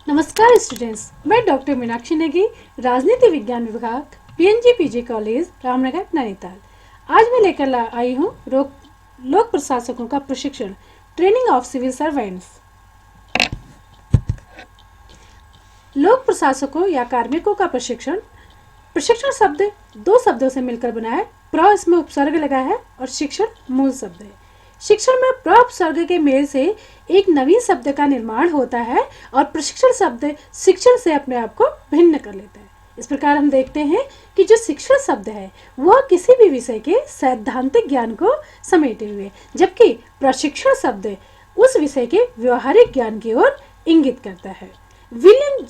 नमस्कार स्टूडेंट्स, मैं डॉक्टर मीनाक्षी नेगी, राजनीति विज्ञान विभाग, PNG PG college, Ramnagar, Nainital. आज मैं लेकर आई हूँ लोक प्रशासकों का प्रशिक्षण, ट्रेनिंग ऑफ सिविल सर्वेंट्स। लोक प्रशासकों या कार्मिकों का प्रशिक्षण शब्द दो शब्दों से मिलकर बना है। प्र इसमें उपसर्ग लगा है और शिक्षण मूल शब्द है। शिक्षण में प्र उपसर्ग के मेल से एक नवीन शब्द का निर्माण होता है और प्रशिक्षण शब्द शिक्षण से अपने आप को भिन्न कर लेता है। इस प्रकार हम देखते हैं कि जो शिक्षण शब्द है वह किसी भी विषय के सैद्धांतिक ज्ञान को समेटे हुए, जबकि प्रशिक्षण शब्द उस विषय के व्यवहारिक ज्ञान की ओर इंगित करता है। विलियम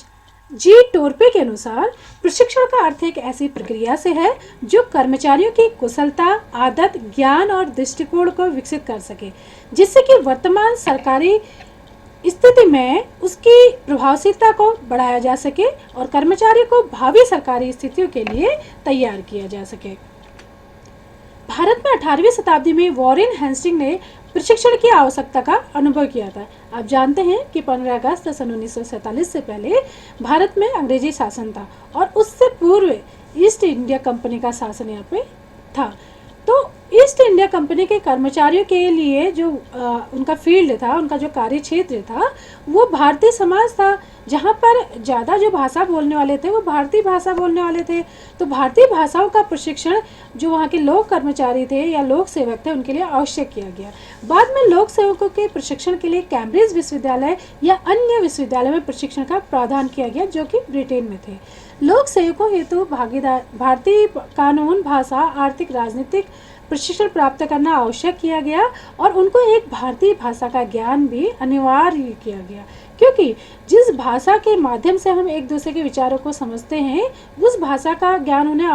जी टोरपे के अनुसार प्रशिक्षण का अर्थ एक ऐसी प्रक्रिया से है जो कर्मचारियों की कुशलता, आदत, ज्ञान और दृष्टिकोण को विकसित कर सके, जिससे कि वर्तमान सरकारी स्थिति में उसकी प्रभावशीलता को बढ़ाया जा सके और कर्मचारी को भावी सरकारी स्थितियों के लिए तैयार किया जा सके। भारत में 18वीं शताब्दी में वॉरेन हेस्टिंग ने प्रशिक्षण की आवश्यकता का अनुभव किया था। आप जानते हैं कि 15 अगस्त सन 1947 से पहले भारत में अंग्रेजी शासन था और उससे पूर्व ईस्ट इंडिया कंपनी का शासन यहाँ पे था। तो ईस्ट इंडिया कंपनी के कर्मचारियों के लिए जो उनका फील्ड था, उनका जो कार्य क्षेत्र था, वो भारतीय समाज था, जहाँ पर ज़्यादा जो भाषा बोलने वाले थे वो भारतीय भाषा बोलने वाले थे। तो भारतीय भाषाओं का प्रशिक्षण जो वहाँ के लोक कर्मचारी थे या लोक सेवक थे उनके लिए आवश्यक किया गया। बाद में लोक सेवकों के प्रशिक्षण के लिए कैम्ब्रिज विश्वविद्यालय या अन्य विश्वविद्यालय में प्रशिक्षण का प्रावधान किया गया, जो कि ब्रिटेन में थे। लोक सेवकों हेतु भारतीय कानून, भाषा, आर्थिक, राजनीतिक प्रशिक्षण प्राप्त करना आवश्यक किया गया और उनको एक भारतीय भाषा का ज्ञान भी अनिवार्य किया गया, क्योंकि जिस भाषा के माध्यम से हम एक दूसरे के विचारों को समझते हैं उस भाषा का ज्ञान उन्हें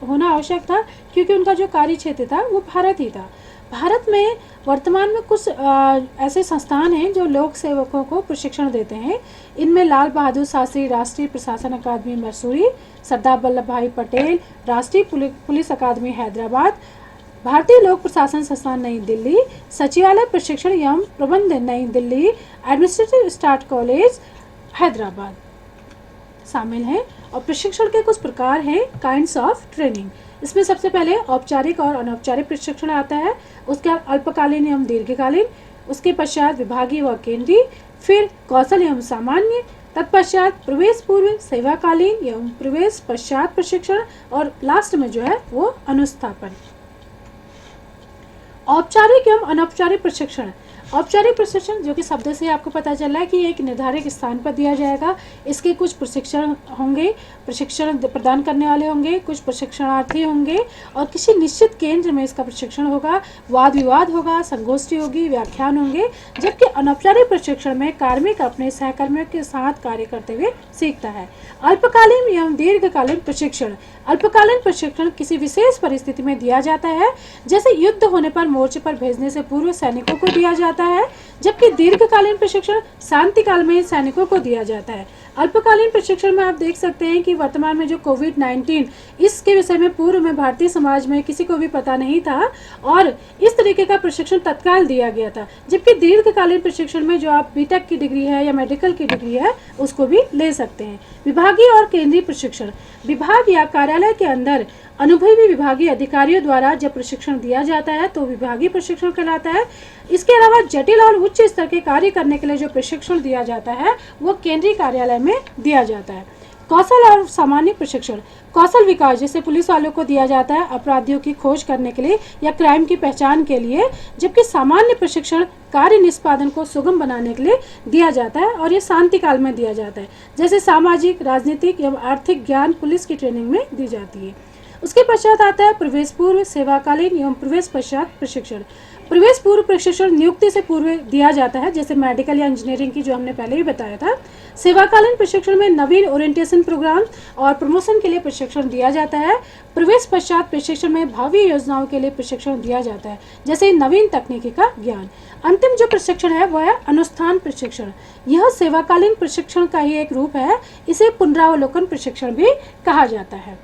होना आवश्यक था, क्योंकि उनका जो कार्य क्षेत्र था वो भारत ही था। भारत में वर्तमान में कुछ ऐसे संस्थान हैं जो लोक सेवकों को प्रशिक्षण देते हैं। इनमें लाल बहादुर शास्त्री राष्ट्रीय प्रशासन अकादमी मसूरी, सरदार वल्लभ भाई पटेल राष्ट्रीय पुलिस अकादमी हैदराबाद, भारतीय लोक प्रशासन संस्थान नई दिल्ली, सचिवालय प्रशिक्षण एवं प्रबंधन नई Delhi, administrative staff college Hyderabad शामिल हैं। और प्रशिक्षण के कुछ प्रकार हैं, काइंड्स ऑफ ट्रेनिंग। इसमें सबसे पहले औपचारिक और अनौपचारिक प्रशिक्षण आता है, उसके बाद अल्पकालीन एवं दीर्घकालीन, उसके पश्चात विभागीय व केंद्रीय, फिर कौशल एवं सामान्य, तत्पश्चात प्रवेश पूर्व, सेवाकालीन एवं प्रवेश पश्चात प्रशिक्षण और लास्ट में जो है वो अनुस्थापन। औपचारिक एवं अनौपचारिक प्रशिक्षण। औपचारिक प्रशिक्षण जो कि शब्द से आपको पता चल रहा है कि एक निर्धारित स्थान पर दिया जाएगा। इसके कुछ प्रशिक्षण होंगे, प्रशिक्षण प्रदान करने वाले होंगे, कुछ प्रशिक्षणार्थी होंगे और किसी निश्चित केंद्र में इसका प्रशिक्षण होगा, वाद विवाद होगा, संगोष्ठी होगी, व्याख्यान होंगे। जबकि अनौपचारिक प्रशिक्षण में कार्मिक अपने सहकर्मियों के साथ कार्य करते हुए सीखता है। अल्पकालीन एवं दीर्घकालीन प्रशिक्षण। अल्पकालीन प्रशिक्षण किसी विशेष परिस्थिति में दिया जाता है, जैसे युद्ध होने पर मोर्चे पर भेजने से पूर्व सैनिकों को दिया जाता है, जबकि दीर्घकालीन प्रशिक्षण शांति काल में सैनिकों को दिया जाता है। अल्पकालीन प्रशिक्षण में आप देख सकते हैं कि वर्तमान में जो कोविड-19 इसके विषय में पूर्व में भारतीय समाज में किसी को भी पता नहीं था और इस तरीके का प्रशिक्षण तत्काल दिया गया था। जबकि दीर्घकालीन प्रशिक्षण में जो आप बीटेक की डिग्री है या मेडिकल की डिग्री है उसको भी ले सकते हैं। विभागीय और केंद्रीय प्रशिक्षण। विभाग या कार्यालय के अंदर अनुभवी विभागीय अधिकारियों द्वारा जब प्रशिक्षण दिया जाता है तो विभागीय प्रशिक्षण कहलाता है। इसके अलावा जटिल और उच्च स्तर के कार्य करने के लिए जो प्रशिक्षण दिया जाता है वो केंद्रीय कार्यालय में दिया जाता है। कौशल और सामान्य प्रशिक्षण। कौशल विकास जैसे पुलिस वालों को दिया जाता है अपराधियों की खोज करने के लिए या क्राइम की पहचान के लिए, जबकि सामान्य प्रशिक्षण कार्य निष्पादन को सुगम बनाने के लिए दिया जाता है और ये शांति काल में दिया जाता है, जैसे सामाजिक, राजनीतिक एवं आर्थिक ज्ञान पुलिस की ट्रेनिंग में दी जाती है। उसके पश्चात आता है प्रवेश पूर्व, सेवाकालीन एवं प्रवेश पश्चात प्रशिक्षण। प्रवेश पूर्व प्रशिक्षण नियुक्ति से पूर्व दिया जाता है, जैसे मेडिकल या इंजीनियरिंग की जो हमने पहले ही बताया था। सेवाकालीन प्रशिक्षण में नवीन ओरिएंटेशन प्रोग्राम और प्रमोशन के लिए प्रशिक्षण दिया जाता है। प्रवेश पश्चात प्रशिक्षण में भावी योजनाओं के लिए प्रशिक्षण दिया जाता है, जैसे नवीन तकनीकी का ज्ञान। अंतिम जो प्रशिक्षण है वह है अनुष्ठान प्रशिक्षण। यह सेवाकालीन प्रशिक्षण का ही एक रूप है, इसे पुनरावलोकन प्रशिक्षण भी कहा जाता है।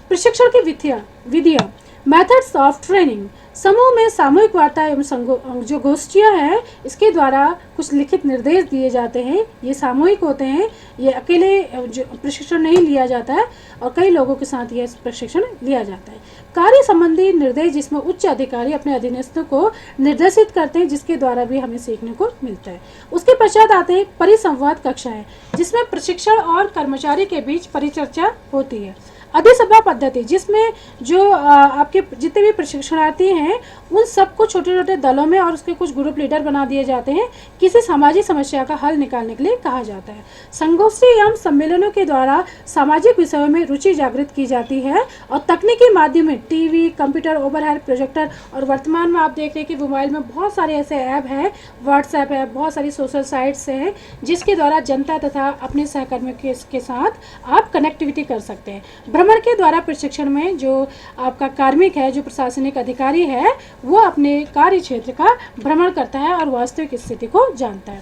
प्रशिक्षण की विधियां। मेथड्स ऑफ ट्रेनिंग, समूह में सामूहिक वार्ता एवं जो गोष्ठियाँ हैं इसके द्वारा कुछ लिखित निर्देश दिए जाते हैं। ये सामूहिक होते हैं, ये अकेले जो प्रशिक्षण नहीं लिया जाता है और कई लोगों के साथ ये प्रशिक्षण लिया जाता है। कार्य संबंधी निर्देश, जिसमें उच्च अधिकारी अपने अधीनस्थों को निर्देशित करते हैं, जिसके द्वारा भी हमें सीखने को मिलता है। उसके पश्चात आते हैं परिसंवाद कक्षाएं, जिसमें प्रशिक्षण और कर्मचारी के बीच परिचर्चा होती है। अधिसभा पद्धति, जिसमें जो आपके जितने भी प्रशिक्षणार्थी हैं उन सबको छोटे छोटे दलों में और उसके कुछ ग्रुप लीडर बना दिए जाते हैं, किसी सामाजिक समस्या का हल निकालने के लिए कहा जाता है। संगोष्ठी एवं सम्मेलनों के द्वारा सामाजिक विषयों में रुचि जागृत की जाती है और तकनीकी माध्यम में टीवी, कंप्यूटर, ओवरहेड प्रोजेक्टर और वर्तमान में आप देख रहे हैं कि मोबाइल में बहुत सारे ऐसे ऐप हैं, व्हाट्सएप है, बहुत सारी सोशल साइट्स हैं, जिसके द्वारा जनता तथा अपने सहकर्मियों के साथ आप कनेक्टिविटी कर सकते हैं। भ्रमण के द्वारा प्रशिक्षण में जो आपका कार्मिक है, जो प्रशासनिक अधिकारी है, वो अपने कार्य क्षेत्र का भ्रमण करता है और वास्तविक स्थिति को जानता है।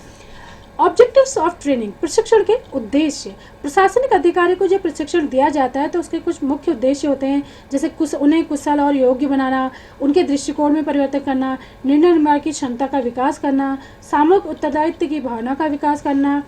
ऑब्जेक्टिव्स ऑफ ट्रेनिंग, प्रशिक्षण के उद्देश्य। प्रशासनिक अधिकारी को जब प्रशिक्षण दिया जाता है तो उसके कुछ मुख्य उद्देश्य होते हैं, जैसे उन्हें कुशल और योग्य बनाना, उनके दृष्टिकोण में परिवर्तन करना, निर्णय निर्माण की क्षमता का विकास करना, सामूहिक उत्तरदायित्व की भावना का विकास करना,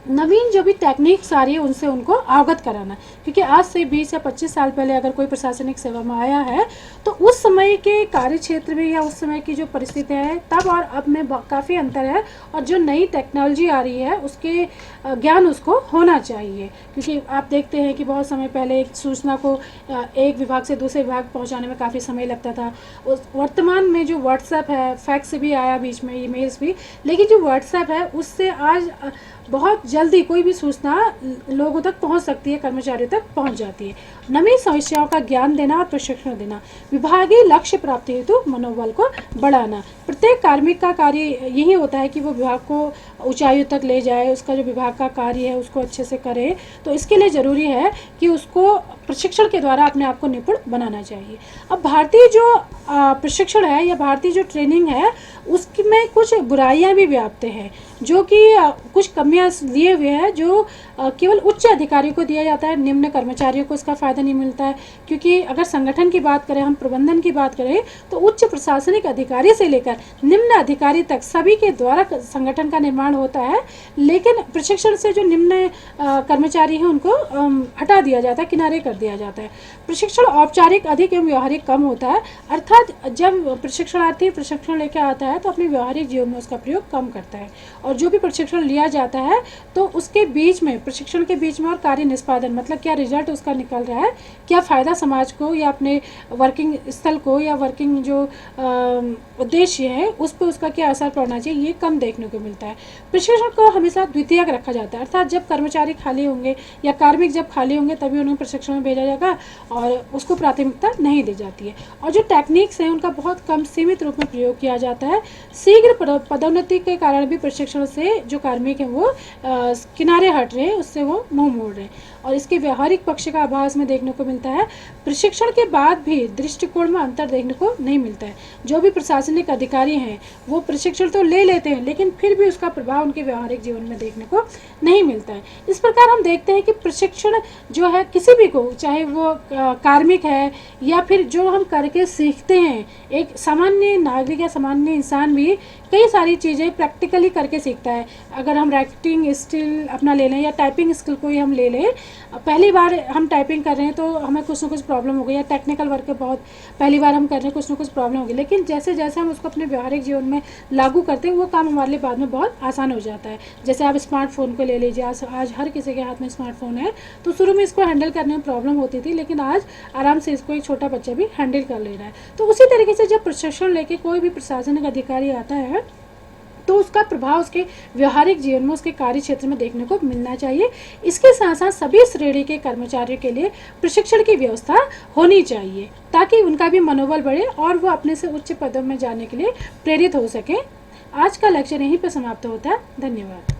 नवीन जो भी टेक्निक सारी है उनसे उनको अवगत कराना। क्योंकि आज से 20 या 25 साल पहले अगर कोई प्रशासनिक सेवा में आया है तो उस समय के कार्य क्षेत्र में या उस समय की जो परिस्थिति है तब और अब में काफ़ी अंतर है, और जो नई टेक्नोलॉजी आ रही है उसके ज्ञान उसको होना चाहिए। क्योंकि आप देखते हैं कि बहुत समय पहले एक सूचना को एक विभाग से दूसरे विभाग पहुँचाने में काफ़ी समय लगता था। उस वर्तमान में जो व्हाट्सएप है, फैक्स भी आया बीच में, ईमेल्स भी, लेकिन जो व्हाट्सएप है उससे आज बहुत जल्दी कोई भी सूचना लोगों तक पहुंच सकती है, कर्मचारियों तक पहुंच जाती है। नवीन समस्याओं का ज्ञान देना और प्रशिक्षण देना, विभागीय लक्ष्य प्राप्ति हेतु मनोबल को बढ़ाना। प्रत्येक कार्मिक का कार्य यही होता है कि वो विभाग को ऊंचाइयों तक ले जाए, उसका जो विभाग का कार्य है उसको अच्छे से करे। तो इसके लिए ज़रूरी है कि उसको प्रशिक्षण के द्वारा अपने आप को निपुण बनाना चाहिए। अब भारतीय जो प्रशिक्षण है या भारतीय जो ट्रेनिंग है उसमें कुछ बुराइयां भी व्याप्त हैं, जो कि कुछ कमियां लिए हुए हैं, जो केवल उच्च अधिकारियों को दिया जाता है, निम्न कर्मचारियों को इसका फ़ायदा नहीं मिलता है। क्योंकि अगर संगठन की बात करें, हम प्रबंधन की बात करें, तो उच्च प्रशासनिक अधिकारी से लेकर निम्न अधिकारी तक सभी के द्वारा संगठन का निर्माण होता है, लेकिन प्रशिक्षण से जो निम्न कर्मचारी हैं उनको हटा दिया जाता है, किनारे कर दिया जाता है। प्रशिक्षण औपचारिक अधिक एवं व्यवहारिक कम होता है, अर्थात जब प्रशिक्षणार्थी प्रशिक्षण लेकर आता है तो अपने व्यवहारिक जीवन में उसका प्रयोग कम करता है। और जो भी प्रशिक्षण लिया जाता है तो उसके बीच में, प्रशिक्षण के बीच में और कार्य निष्पादन, मतलब क्या रिजल्ट उसका निकल रहा है, क्या फ़ायदा समाज को या अपने वर्किंग स्थल को या वर्किंग जो उद्देश्य है उस पर उसका क्या असर पड़ना चाहिए, ये कम देखने को मिलता है। प्रशिक्षण को हमेशा द्वितीयक रखा जाता है, अर्थात जब कर्मचारी खाली होंगे या कार्मिक जब खाली होंगे तभी उन्हें प्रशिक्षण में भेजा जाएगा और उसको प्राथमिकता नहीं दी जाती है। और जो टेक्निक्स हैं उनका बहुत कम सीमित रूप में प्रयोग किया जाता है। शीघ्र पदोन्नति के कारण भी प्रशिक्षण से जो कार्मिक हैं वो किनारे हट रहे हैं, उससे वो मुंह मोड़ रहे हैं, और इसके व्यवहारिक पक्ष का अभाव इसमें देखने को मिलता है। प्रशिक्षण के बाद भी दृष्टिकोण में अंतर देखने को नहीं मिलता है। जो भी प्रशासनिक अधिकारी हैं वो प्रशिक्षण तो ले लेते हैं, लेकिन फिर भी उसका प्रभाव उनके व्यवहारिक जीवन में देखने को नहीं मिलता है। इस प्रकार हम देखते हैं कि प्रशिक्षण जो है किसी भी को, चाहे वो कार्मिक है या फिर जो हम करके सीखते हैं, एक सामान्य नागरिक या सामान्य इंसान भी कई सारी चीज़ें प्रैक्टिकली करके सीखता है। अगर हम राइटिंग स्किल अपना ले लें या टाइपिंग स्किल को ही हम ले लें, पहली बार हम टाइपिंग कर रहे हैं तो हमें कुछ ना कुछ प्रॉब्लम हो गई, या टेक्निकल वर्क बहुत पहली बार हम कर रहे हैं, कुछ ना कुछ प्रॉब्लम होगी, लेकिन जैसे जैसे हम उसको अपने व्यवहारिक जीवन में लागू करते हैं वो काम हमारे लिए बाद में बहुत आसान हो जाता है। जैसे आप स्मार्टफोन को ले लीजिए, आज हर किसी के हाथ में स्मार्टफोन है, तो शुरू में इसको हैंडल करने में प्रॉब्लम होती थी, लेकिन आज आराम से इसको एक छोटा बच्चा भी हैंडल कर ले रहा है। तो उसी तरीके से जब प्रशिक्षण लेके कोई भी प्रशासनिक अधिकारी आता है तो उसका प्रभाव उसके व्यवहारिक जीवन में, उसके कार्य क्षेत्र में देखने को मिलना चाहिए। इसके साथ साथ सभी श्रेणी के कर्मचारियों के लिए प्रशिक्षण की व्यवस्था होनी चाहिए, ताकि उनका भी मनोबल बढ़े और वो अपने से उच्च पदों में जाने के लिए प्रेरित हो सके। आज का लेक्चर यहीं पर समाप्त होता है। धन्यवाद।